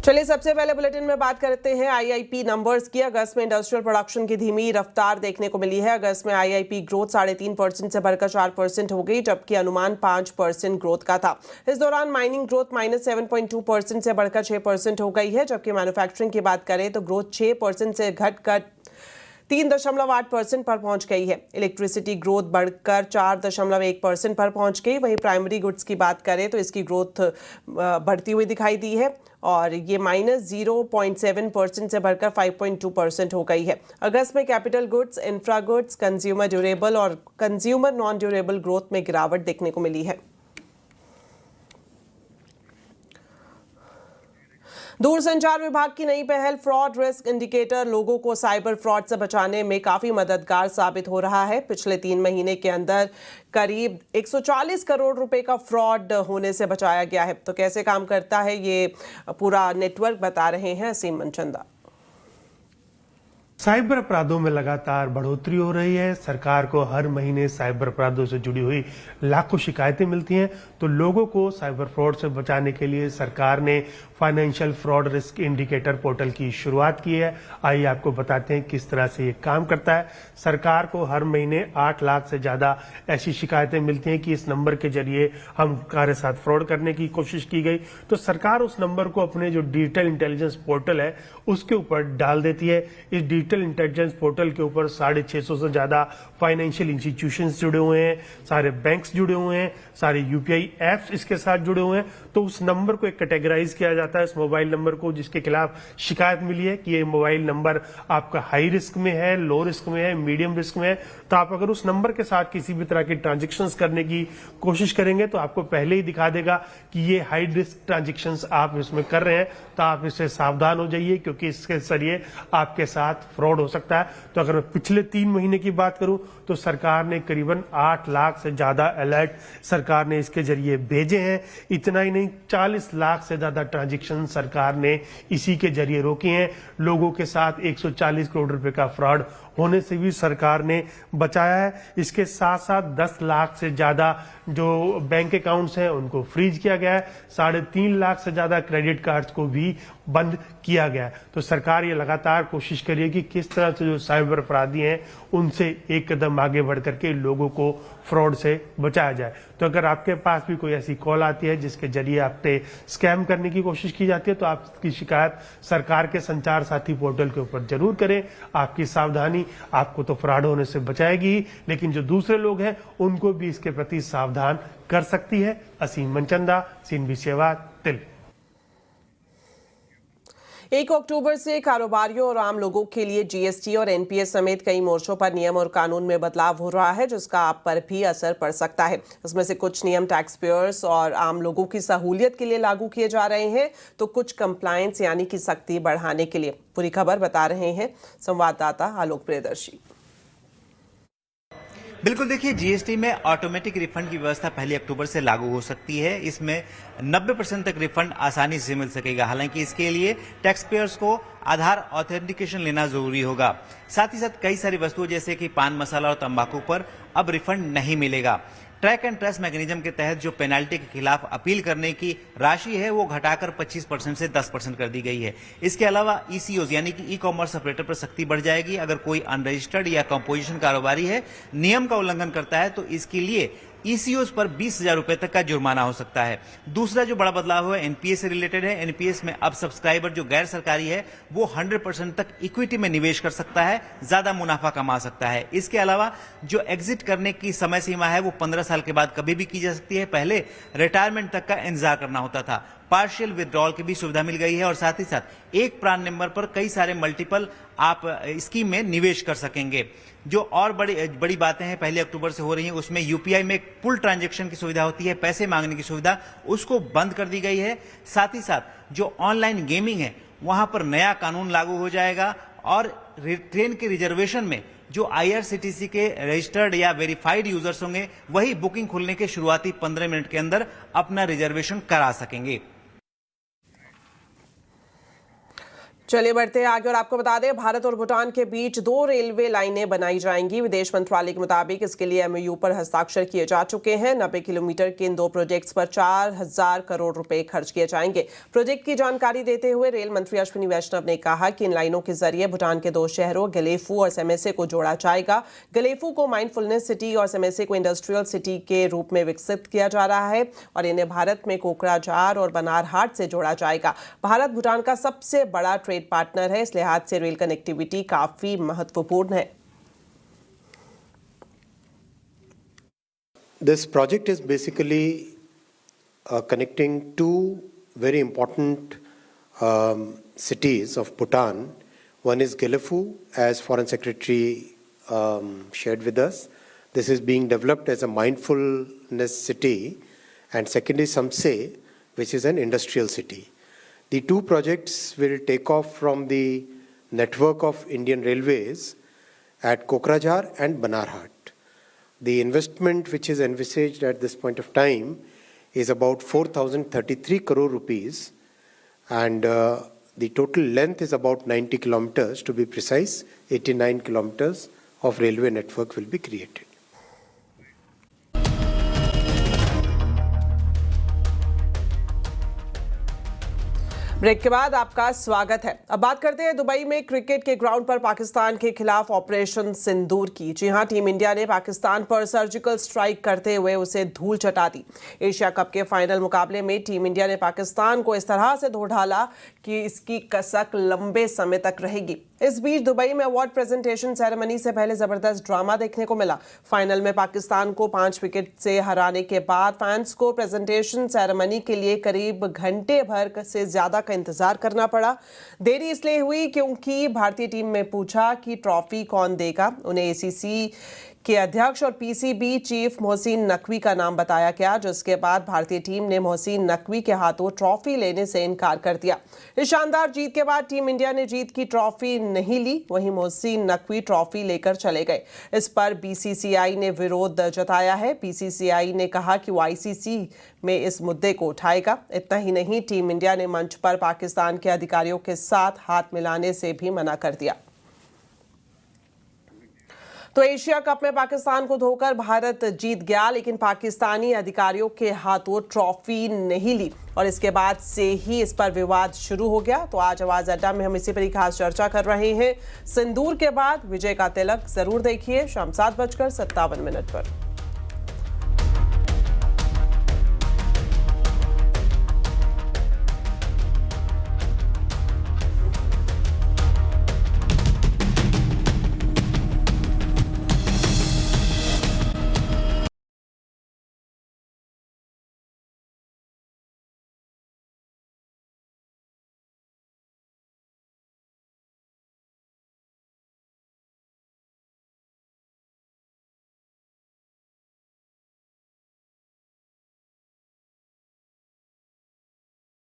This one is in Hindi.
चलिए सबसे पहले बुलेटिन में बात करते हैं आईआईपी नंबर्स की। अगस्त में इंडस्ट्रियल प्रोडक्शन की धीमी रफ्तार देखने को मिली है। अगस्त में आईआईपी ग्रोथ 3.5% से बढ़कर 4% हो गई, जबकि अनुमान 5% ग्रोथ का था। इस दौरान माइनिंग ग्रोथ -7.2% से बढ़कर 6% हो गई है, जबकि मैन्युफैक्चरिंग की बात करें तो ग्रोथ 6% से घटकर 3.8% पर पहुंच गई है। इलेक्ट्रिसिटी ग्रोथ बढ़कर 4.1% पर पहुंच गई। वहीं प्राइमरी गुड्स की बात करें तो इसकी ग्रोथ बढ़ती हुई दिखाई दी है और ये -0.7% से बढ़कर 5.2% हो गई है। अगस्त में capital goods, infra goods, consumer durable और कंज्यूमर नॉन ड्यूरेबल ग्रोथ में गिरावट देखने को मिली है। दूरसंचार विभाग की नई पहल फ्रॉड रिस्क इंडिकेटर लोगों को साइबर फ्रॉड से बचाने में काफी मददगार साबित हो रहा है। पिछले 3 महीने के अंदर करीब 140 करोड़ रुपए का फ्रॉड होने से बचाया गया है। तो कैसे काम करता है ये पूरा नेटवर्क बता रहे हैं असीम मनचंदा। साइबर अपराधों में लगातार बढ़ोतरी हो रही है। सरकार को हर महीने साइबर अपराधों से जुड़ी हुई लाखों शिकायतें मिलती हैं। तो लोगों को साइबर फ्रॉड से बचाने के लिए सरकार ने financial fraud risk indicator portal की शुरुआत की है। आइए आपको बताते हैं किस तरह से ये काम करता है। सरकार को हर महीने 8 लाख से ज्यादा ऐसी शिकायतें मिलती हैं कि इस नंबर के जरिए हमारे साथ फ्रॉड करने की कोशिश की गई। तो सरकार उस नंबर को अपने जो डिजिटल इंटेलिजेंस पोर्टल है उसके ऊपर डाल देती है। इस डिजिटल इंटेलिजेंस पोर्टल के ऊपर 650 से ज्यादा फाइनेंशियल इंस्टीट्यूशंस जुड़े हुए हैं, सारे बैंक्स जुड़े हुए हैं, सारे यूपीआई एप्स इसके साथ जुड़े हुए हैं। तो उस नंबर को एक कैटेगराइज किया जाता है, इस मोबाइल नंबर को जिसके खिलाफ शिकायत मिली है कि ये मोबाइल नंबर आपका हाई रिस्क में है, लो रिस्क में है, मीडियम रिस्क में है। तो आप अगर उस नंबर के साथ किसी भी तरह की ट्रांजेक्शन्स करने की कोशिश करेंगे तो आपको पहले ही दिखा देगा कि ये हाई रिस्क ट्रांजेक्शन्स आप इसमें कर रहे हैं। तो आप इससे सावधान हो जाइए, क्योंकि इसके जरिए आपके साथ फ्रॉड हो सकता है। तो अगर मैं पिछले 3 महीने की बात करूं तो सरकार ने करीबन 8 लाख से ज्यादा अलर्ट सरकार ने इसके जरिए भेजे हैं। इतना ही नहीं, 40 लाख से ज्यादा ट्रांजैक्शन सरकार ने इसी के जरिए रोके हैं। लोगों के साथ 140 करोड़ रुपए का फ्रॉड होने से भी सरकार ने बचाया है। इसके साथ साथ 10 लाख से ज्यादा जो बैंक अकाउंट्स हैं उनको फ्रीज किया गया है। 3.5 लाख से ज्यादा क्रेडिट कार्ड्स को भी बंद किया गया है। तो सरकार ये लगातार कोशिश कर रही है कि किस तरह से जो साइबर अपराधी हैं उनसे एक कदम आगे बढ़ करके लोगों को फ्रॉड से बचाया जाए। तो अगर आपके पास भी कोई ऐसी कॉल आती है जिसके जरिए आपसे स्कैम करने की कोशिश की जाती है तो आप इसकी शिकायत सरकार के संचार साथी पोर्टल के ऊपर जरूर करें। आपकी सावधानी आपको तो फ्रॉड होने से बचाएगी ही, लेकिन जो दूसरे लोग हैं उनको भी इसके प्रति सावधान कर सकती है। असीम मनचंदा, सीएनबीसी आवाज, दिल्ली। 1 अक्टूबर से कारोबारियों और आम लोगों के लिए जीएसटी और एनपीएस समेत कई मोर्चों पर नियम और कानून में बदलाव हो रहा है, जिसका आप पर भी असर पड़ सकता है। इसमें से कुछ नियम टैक्स पेयर्स और आम लोगों की सहूलियत के लिए लागू किए जा रहे हैं, तो कुछ कंप्लायंस यानी कि सख्ती बढ़ाने के लिए। पूरी खबर बता रहे हैं संवाददाता आलोक प्रियदर्शी। बिल्कुल, देखिए, जीएसटी में ऑटोमेटिक रिफंड की व्यवस्था 1 अक्टूबर से लागू हो सकती है। इसमें 90% तक रिफंड आसानी से मिल सकेगा। हालांकि इसके लिए टैक्स पेयर्स को आधार ऑथेंटिकेशन लेना जरूरी होगा। साथ ही साथ कई सारी वस्तुओं जैसे कि पान मसाला और तंबाकू पर अब रिफंड नहीं मिलेगा। ट्रैक एंड ट्रेस मैकेनिज्म के तहत जो पेनाल्टी के खिलाफ अपील करने की राशि है वो घटाकर 25% से 10% कर दी गई है। इसके अलावा ईसीओज यानी कि ई कॉमर्स ऑपरेटर पर सख्ती बढ़ जाएगी। अगर कोई अनरजिस्टर्ड या कंपोजिशन कारोबारी है, नियम का उल्लंघन करता है, तो इसके लिए ईसीओज पर 20,000 रुपए तक का जुर्माना हो सकता है। दूसरा जो बड़ा बदलाव है एनपीएस से रिलेटेड है। एनपीएस में अब सब्सक्राइबर जो गैर सरकारी है वो 100% तक इक्विटी में निवेश कर सकता है, ज्यादा मुनाफा कमा सकता है। इसके अलावा जो एग्जिट करने की समय सीमा है वो 15 साल के बाद कभी भी की जा सकती है। पहले रिटायरमेंट तक का इंतजार करना होता था। पार्शियल विड्रॉल की भी सुविधा मिल गई है और साथ ही साथ एक प्रान नंबर पर कई सारे मल्टीपल आप स्कीम में निवेश कर सकेंगे। जो और बड़ी बातें हैं 1 अक्टूबर से हो रही हैं, उसमें यूपीआई में पुल ट्रांजैक्शन की सुविधा होती है, पैसे मांगने की सुविधा, उसको बंद कर दी गई है। साथ ही साथ जो ऑनलाइन गेमिंग है वहां पर नया कानून लागू हो जाएगा और ट्रेन के रिजर्वेशन में जो आईआरसीटीसी के रजिस्टर्ड या वेरीफाइड यूजर्स होंगे वही बुकिंग खुलने के शुरुआती 15 मिनट के अंदर अपना रिजर्वेशन करा सकेंगे। चलिए बढ़ते हैं आगे और आपको बता दें, भारत और भूटान के बीच 2 रेलवे लाइनें बनाई जाएंगी। विदेश मंत्रालय के मुताबिक इसके लिए एमओयू पर हस्ताक्षर किए जा चुके हैं। 90 किलोमीटर के इन 2 प्रोजेक्ट्स पर 4,000 करोड़ रुपए खर्च किए जाएंगे। प्रोजेक्ट की जानकारी देते हुए रेल मंत्री अश्विनी वैष्णव ने कहा कि इन लाइनों के जरिए भूटान के 2 शहरों गलेफू और सेमेसे को जोड़ा जाएगा। गलेफू को माइंडफुलनेस सिटी और सेमेसे को इंडस्ट्रियल सिटी के रूप में विकसित किया जा रहा है और इन्हें भारत में कोकराझार और बनारहाट से जोड़ा जाएगा। भारत भूटान का सबसे बड़ा ट्रेड पार्टनर है, इस लिहाज से रेल कनेक्टिविटी काफी महत्वपूर्ण है। This project is basically connecting 2 very important cities of Bhutan. One is Gelefu, as Foreign Secretary shared with us. This is being developed as a mindfulness city, and second is Samse, which is an industrial city. The 2 projects will take off from the network of Indian Railways at Kokrajhar and Banarhat. The investment which is envisaged at this point of time is about 4,033 crore rupees, and the total length is about 90 kilometers. To be precise, 89 kilometers of railway network will be created. Break के बाद आपका स्वागत है। अब बात करते हैं दुबई में क्रिकेट के ग्राउंड पर पाकिस्तान के खिलाफ ऑपरेशन सिंदूर की। जी हां, टीम इंडिया ने पाकिस्तान पर सर्जिकल स्ट्राइक करते हुए उसे धूल चटा दी। एशिया कप के फाइनल मुकाबले में टीम इंडिया ने पाकिस्तान को इस तरह से धो डाला कि इसकी कसक लंबे समय तक रहेगी। इस बीच दुबई में अवार्ड प्रेजेंटेशन सेरेमनी से पहले जबरदस्त ड्रामा देखने को मिला। फाइनल में पाकिस्तान को 5 विकेट से हराने के बाद फैंस को प्रेजेंटेशन सेरेमनी के लिए करीब घंटे भर से ज्यादा का इंतजार करना पड़ा। देरी इसलिए हुई क्योंकि भारतीय टीम ने पूछा कि ट्रॉफी कौन देगा। उन्हें एसीसी के अध्यक्ष और पीसीबी चीफ मोहसिन नकवी का नाम बताया गया, जिसके बाद भारतीय टीम ने मोहसिन नकवी के हाथों ट्रॉफी लेने से इनकार कर दिया। इस शानदार जीत के बाद टीम इंडिया ने जीत की ट्रॉफी नहीं ली, वहीं मोहसिन नकवी ट्रॉफी लेकर चले गए। इस पर बीसीसीआई ने विरोध जताया है। बीसीसीआई ने कहा कि वो आईसीसी में इस मुद्दे को उठाएगा। इतना ही नहीं, टीम इंडिया ने मंच पर पाकिस्तान के अधिकारियों के साथ हाथ मिलाने से भी मना कर दिया। तो एशिया कप में पाकिस्तान को धोकर भारत जीत गया, लेकिन पाकिस्तानी अधिकारियों के हाथों ट्रॉफी नहीं ली और इसके बाद से ही इस पर विवाद शुरू हो गया। तो आज आवाज अड्डा में हम इसी पर ही खास चर्चा कर रहे हैं। सिंदूर के बाद विजय का तिलक जरूर देखिए शाम 7:57 पर।